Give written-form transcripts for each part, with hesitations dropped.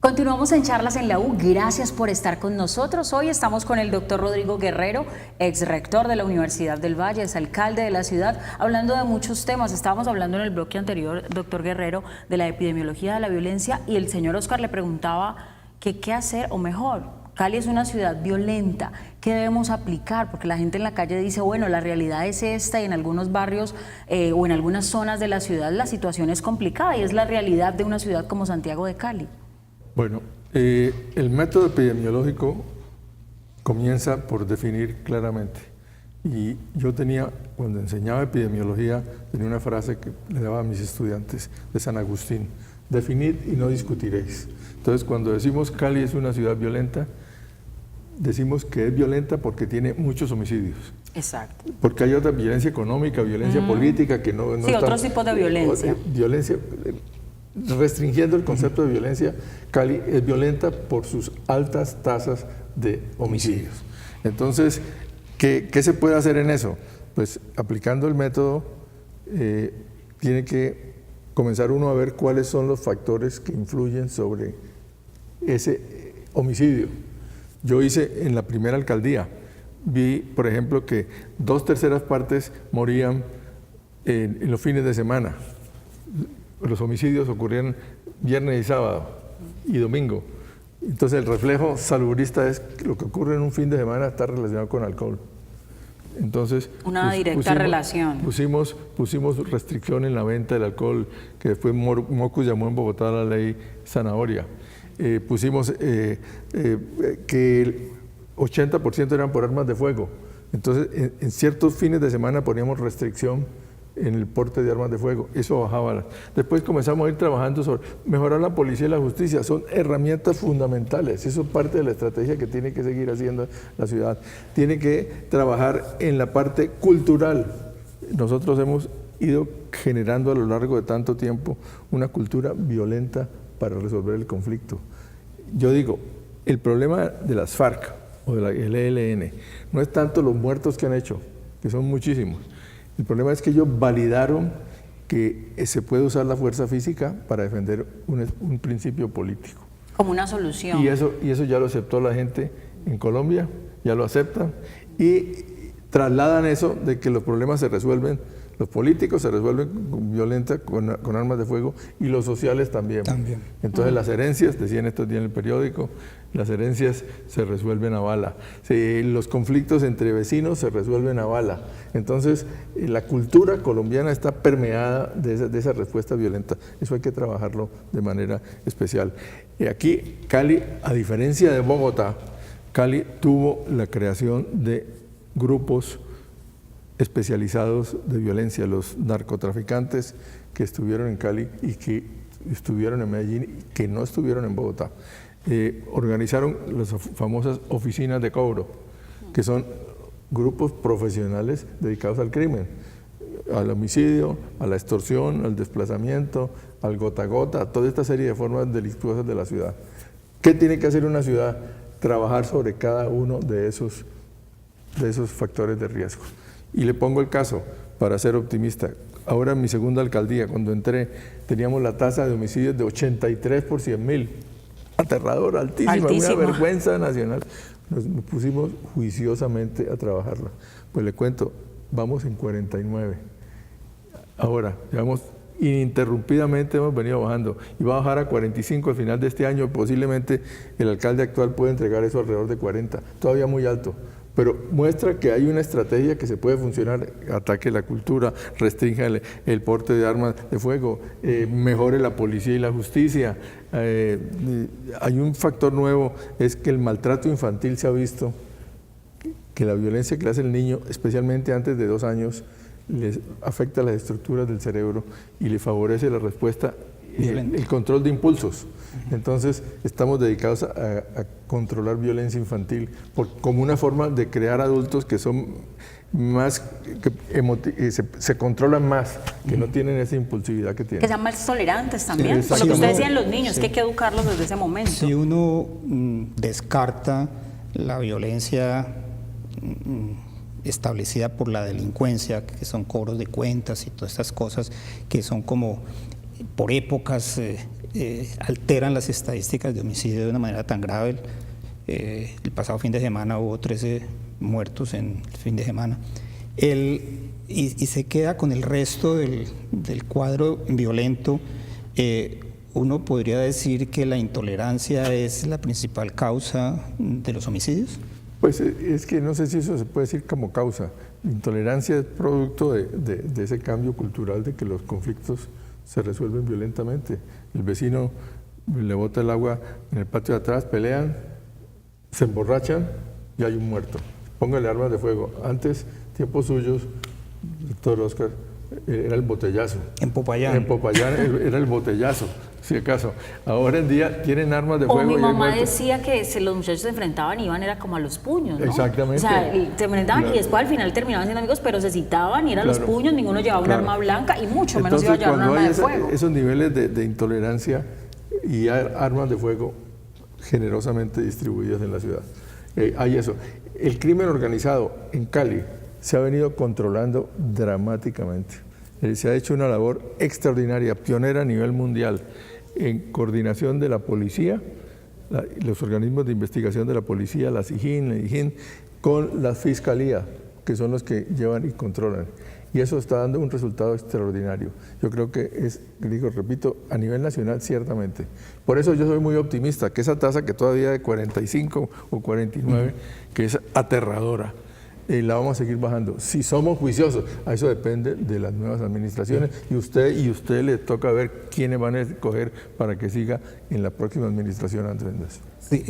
Continuamos en Charlas en la U. Gracias por estar con nosotros. Hoy estamos con el doctor Rodrigo Guerrero, ex rector de la Universidad del Valle, es alcalde de la ciudad, hablando de muchos temas. Estábamos hablando en el bloque anterior, doctor Guerrero, de la epidemiología de la violencia, y el señor Oscar le preguntaba que qué hacer, o mejor, Cali es una ciudad violenta, ¿qué debemos aplicar? Porque la gente en la calle dice, bueno, la realidad es esta, y en algunos barrios o en algunas zonas de la ciudad la situación es complicada, y es la realidad de una ciudad como Santiago de Cali. Bueno, el método epidemiológico comienza por definir claramente. Y yo cuando enseñaba epidemiología, tenía una frase que le daba a mis estudiantes de San Agustín: definid y no discutiréis. Entonces, cuando decimos Cali es una ciudad violenta, decimos que es violenta porque tiene muchos homicidios. Exacto. Porque hay otra violencia económica, violencia política que no sí, otros tipos de violencia. Restringiendo el concepto de violencia, Cali es violenta por sus altas tasas de homicidios. Entonces, ¿qué se puede hacer en eso? Pues aplicando el método, tiene que comenzar uno a ver cuáles son los factores que influyen sobre ese homicidio. Yo hice en la primera alcaldía, vi, por ejemplo, que 2/3 partes morían en los fines de semana. Los homicidios ocurrían viernes y sábado y domingo. Entonces el reflejo salubrista es que lo que ocurre en un fin de semana está relacionado con alcohol. Entonces, una directa relación. Pusimos restricción en la venta del alcohol, que después Mocus llamó en Bogotá la ley zanahoria. Pusimos que el 80% eran por armas de fuego. Entonces, en ciertos fines de semana poníamos restricción en el porte de armas de fuego, eso bajaba. Después comenzamos a ir trabajando sobre mejorar la policía y la justicia, son herramientas fundamentales, eso es parte de la estrategia que tiene que seguir haciendo la ciudad. Tiene que trabajar en la parte cultural. Nosotros hemos ido generando a lo largo de tanto tiempo una cultura violenta para resolver el conflicto. Yo digo, el problema de las FARC o del ELN no es tanto los muertos que han hecho, que son muchísimos. El problema es que ellos validaron que se puede usar la fuerza física para defender un principio político. Como una solución. Y eso ya lo aceptó la gente en Colombia, ya lo aceptan y trasladan eso de que los problemas se resuelven, los políticos se resuelven con armas de fuego y los sociales también. Entonces las herencias, decían estos días en el periódico, las herencias se resuelven a bala. Los conflictos entre vecinos se resuelven a bala. Entonces la cultura colombiana está permeada de esa respuesta violenta. Eso hay que trabajarlo de manera especial. Y aquí Cali, a diferencia de Bogotá, Cali tuvo la creación de grupos especializados de violencia, los narcotraficantes que estuvieron en Cali y que estuvieron en Medellín y que no estuvieron en Bogotá. Organizaron las famosas oficinas de cobro, que son grupos profesionales dedicados al crimen, al homicidio, a la extorsión, al desplazamiento, al gota a gota, a toda esta serie de formas delictuosas de la ciudad. ¿Qué tiene que hacer una ciudad? Trabajar sobre cada uno de esos factores de riesgo. Y le pongo el caso, para ser optimista. Ahora en mi segunda alcaldía, cuando entré, teníamos la tasa de homicidios de 83 por 100.000. Aterrador, altísima, una vergüenza nacional. Nos pusimos juiciosamente a trabajarla. Pues le cuento, vamos en 49. Ahora, ininterrumpidamente hemos venido bajando y va a bajar a 45 al final de este año. Posiblemente el alcalde actual puede entregar eso alrededor de 40, todavía muy alto. Pero muestra que hay una estrategia que se puede funcionar: ataque la cultura, restrinja el porte de armas de fuego, mejore la policía y la justicia. Hay un factor nuevo, es que el maltrato infantil se ha visto, que la violencia que le hace el niño, especialmente antes de 2 años, les afecta las estructuras del cerebro y le favorece la respuesta, el control de impulsos. Entonces estamos dedicados a controlar violencia infantil como una forma de crear adultos que son más, se controlan más, que no tienen esa impulsividad que tienen. Que sean más tolerantes también, por lo que usted decía en los niños, que hay que educarlos desde ese momento. Si uno descarta la violencia establecida por la delincuencia, que son cobros de cuentas y todas estas cosas que son como por épocas alteran las estadísticas de homicidio de una manera tan grave. El pasado fin de semana hubo 13 muertos en el fin de semana. Y se queda con el resto del cuadro violento. ¿Uno podría decir que la intolerancia es la principal causa de los homicidios? Pues es que no sé si eso se puede decir como causa. La intolerancia es producto de ese cambio cultural de que los conflictos se resuelven violentamente. El vecino le bota el agua en el patio de atrás, pelean, se emborrachan y hay un muerto. Póngale armas de fuego. Antes, tiempos suyos, doctor Oscar, era el botellazo. En Popayán. En Popayán era el botellazo, si acaso. Ahora en día tienen armas de fuego. O mi y hay mamá muertos. decía que los muchachos se enfrentaban y iban era como a los puños, ¿no? Exactamente. O sea, se enfrentaban Claro. y después al final terminaban siendo amigos, pero se citaban y eran los Claro. puños, ninguno llevaba un Claro. arma blanca y mucho menos Entonces, iba a llevar un cuando arma hay de fuego. esos niveles de intolerancia y hay armas de fuego generosamente distribuidas en la ciudad, hay eso. El crimen organizado en Cali se ha venido controlando dramáticamente. Se ha hecho una labor extraordinaria, pionera a nivel mundial, en coordinación de la policía, los organismos de investigación de la policía, la SIJIN, la IJIN, con la fiscalía, que son los que llevan y controlan. Y eso está dando un resultado extraordinario. Yo creo que es, repito, a nivel nacional ciertamente. Por eso yo soy muy optimista, que esa tasa que todavía de 45 o 49, que es aterradora, la vamos a seguir bajando. Si somos juiciosos, a eso depende de las nuevas administraciones y usted le toca ver quiénes van a escoger para que siga en la próxima administración Andrés Nasso. Sí,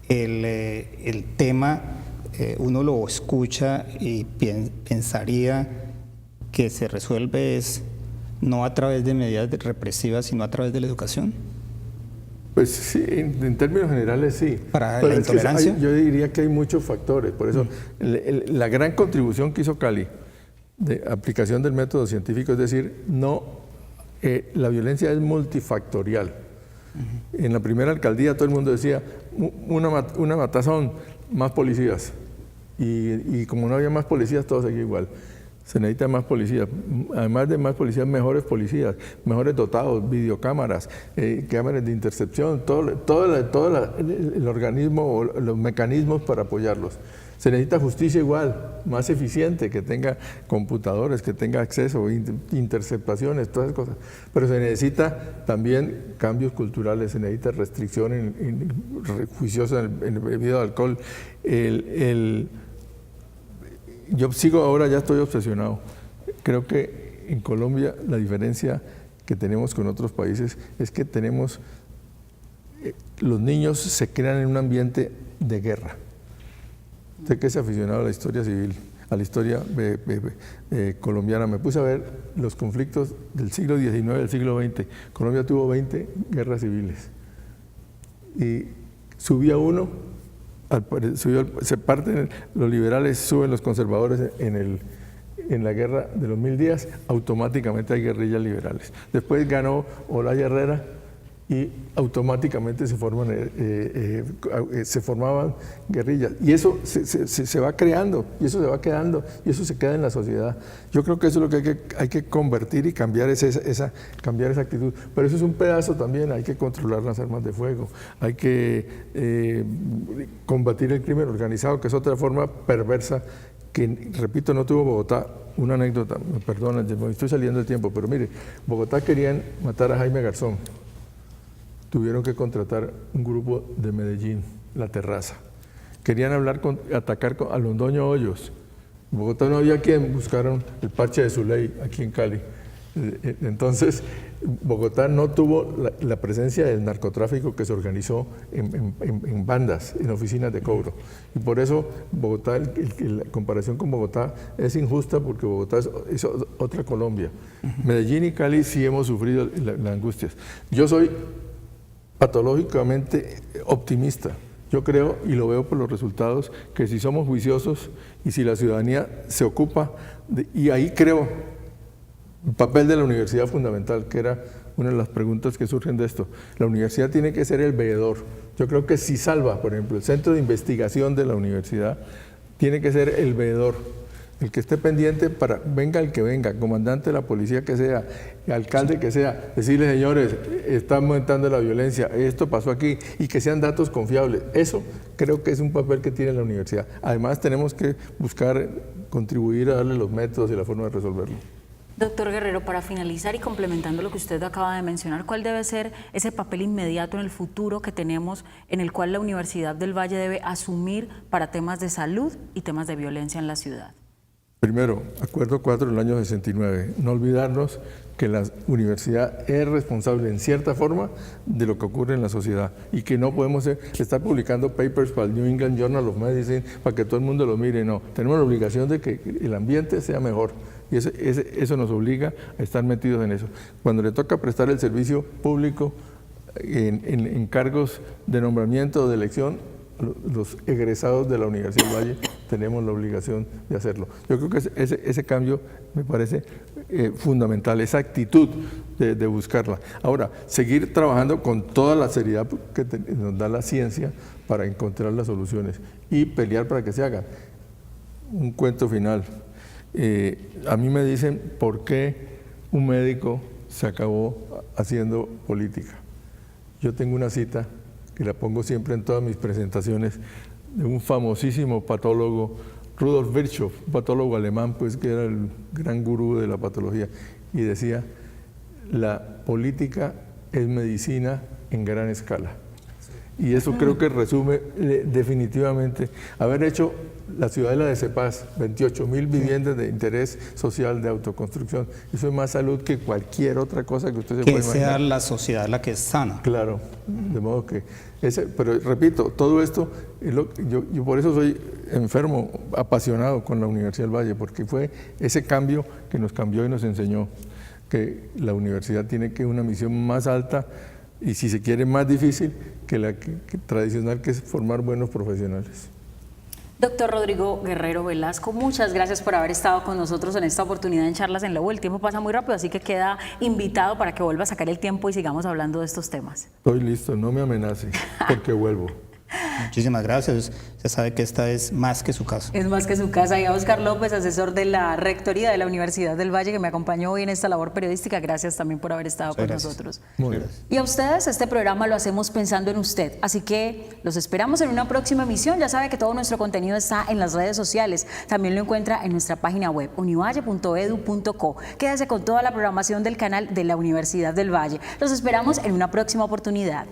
el tema, uno lo escucha y pensaría que se resuelve es no a través de medidas represivas, sino a través de la educación. Pues sí, en términos generales sí. Para Pero la intolerancia. yo diría que hay muchos factores. Por eso, la gran contribución que hizo Cali de aplicación del método científico, es decir, la violencia es multifactorial. En la primera alcaldía todo el mundo decía, una matazón, más policías. Y como no había más policías, todo seguía igual. Se necesita más policías, además de más policías, mejores dotados, videocámaras, cámaras de intercepción, todo el organismo o los mecanismos para apoyarlos. Se necesita justicia igual, más eficiente, que tenga computadores, que tenga acceso, interceptaciones, todas esas cosas. Pero se necesita también cambios culturales, se necesita restricción juiciosa en el bebido de alcohol. Yo sigo ahora, ya estoy obsesionado. Creo que en Colombia la diferencia que tenemos con otros países es que los niños se crean en un ambiente de guerra. Usted que es aficionado a la historia civil, a la historia colombiana, me puse a ver los conflictos del siglo XIX y del siglo XX. Colombia tuvo 20 guerras civiles. Y subía uno, se parten los liberales, suben los conservadores en la guerra de los 1000 días, automáticamente hay guerrillas liberales. Después ganó Olaya Herrera y automáticamente se formaban guerrillas. Y eso se va creando, y eso se va quedando, y eso se queda en la sociedad. Yo creo que eso es lo que hay que convertir y cambiar cambiar esa actitud. Pero eso es un pedazo también, hay que controlar las armas de fuego, hay que combatir el crimen organizado, que es otra forma perversa que, repito, no tuvo Bogotá. Una anécdota, me perdonan, me estoy saliendo del tiempo, pero mire, Bogotá querían matar a Jaime Garzón. Tuvieron que contratar un grupo de Medellín, La Terraza. Querían atacar a Londoño Hoyos. En Bogotá no había quien, buscaron el parche de Zuley aquí en Cali. Entonces, Bogotá no tuvo la presencia del narcotráfico que se organizó en bandas, en oficinas de cobro. Y por eso Bogotá, la comparación con Bogotá es injusta, porque Bogotá es otra Colombia. Medellín y Cali sí hemos sufrido las angustias. Yo soy patológicamente optimista. Yo creo, y lo veo por los resultados, que si somos juiciosos y si la ciudadanía se ocupa, y ahí creo el papel de la universidad fundamental, que era una de las preguntas que surgen de esto. La universidad tiene que ser el veedor. Yo creo que CISALVA, por ejemplo, el centro de investigación de la universidad, tiene que ser el veedor. el que esté pendiente para, venga el que venga, comandante de la policía que sea, alcalde que sea, decirle, señores, está aumentando la violencia, esto pasó aquí, y que sean datos confiables. Eso creo que es un papel que tiene la universidad. Además tenemos que buscar contribuir a darle los métodos y la forma de resolverlo. Doctor Guerrero, para finalizar y complementando lo que usted acaba de mencionar, ¿cuál debe ser ese papel inmediato en el futuro que tenemos, en el cual la Universidad del Valle debe asumir para temas de salud y temas de violencia en la ciudad? Primero, Acuerdo 4 del año 69. No olvidarnos que la universidad es responsable en cierta forma de lo que ocurre en la sociedad y que no podemos estar publicando papers para el New England Journal of Medicine para que todo el mundo lo mire. No, tenemos la obligación de que el ambiente sea mejor y eso nos obliga a estar metidos en eso. Cuando le toca prestar el servicio público en cargos de nombramiento o de elección, los egresados de la Universidad del Valle tenemos la obligación de hacerlo. Yo creo que ese cambio me parece fundamental, esa actitud de buscarla. Ahora, seguir trabajando con toda la seriedad que nos da la ciencia para encontrar las soluciones y pelear para que se hagan. Un cuento final. A mí me dicen por qué un médico se acabó haciendo política. Yo tengo una cita que la pongo siempre en todas mis presentaciones, de un famosísimo patólogo, Rudolf Virchow, un patólogo alemán, pues, que era el gran gurú de la patología, y decía, la política es medicina en gran escala. Y eso creo que resume definitivamente haber hecho la ciudadela de Cepaz, 28.000 viviendas de interés social de autoconstrucción. Eso es más salud que cualquier otra cosa que usted se pueda imaginar. Que sea la sociedad la que es sana. Claro, de modo que, pero repito, todo esto, yo por eso soy enfermo, apasionado con la Universidad del Valle, porque fue ese cambio que nos cambió y nos enseñó que la universidad tiene que una misión más alta y, si se quiere, más difícil que la tradicional, que es formar buenos profesionales. Doctor Rodrigo Guerrero Velasco, muchas gracias por haber estado con nosotros en esta oportunidad en Charlas en la U. El tiempo pasa muy rápido, así que queda invitado para que vuelva a sacar el tiempo y sigamos hablando de estos temas. Estoy listo, no me amenace, porque vuelvo. Muchísimas gracias. Usted sabe que esta es más que su casa. Es más que su casa. Y a Oscar López, asesor de la Rectoría de la Universidad del Valle, que me acompañó hoy en esta labor periodística. Gracias también por haber estado con nosotros. Muy gracias. Y a ustedes, este programa lo hacemos pensando en usted. Así que los esperamos en una próxima emisión. Ya sabe que todo nuestro contenido está en las redes sociales. También lo encuentra en nuestra página web, univalle.edu.co. Quédese con toda la programación del canal de la Universidad del Valle. Los esperamos en una próxima oportunidad.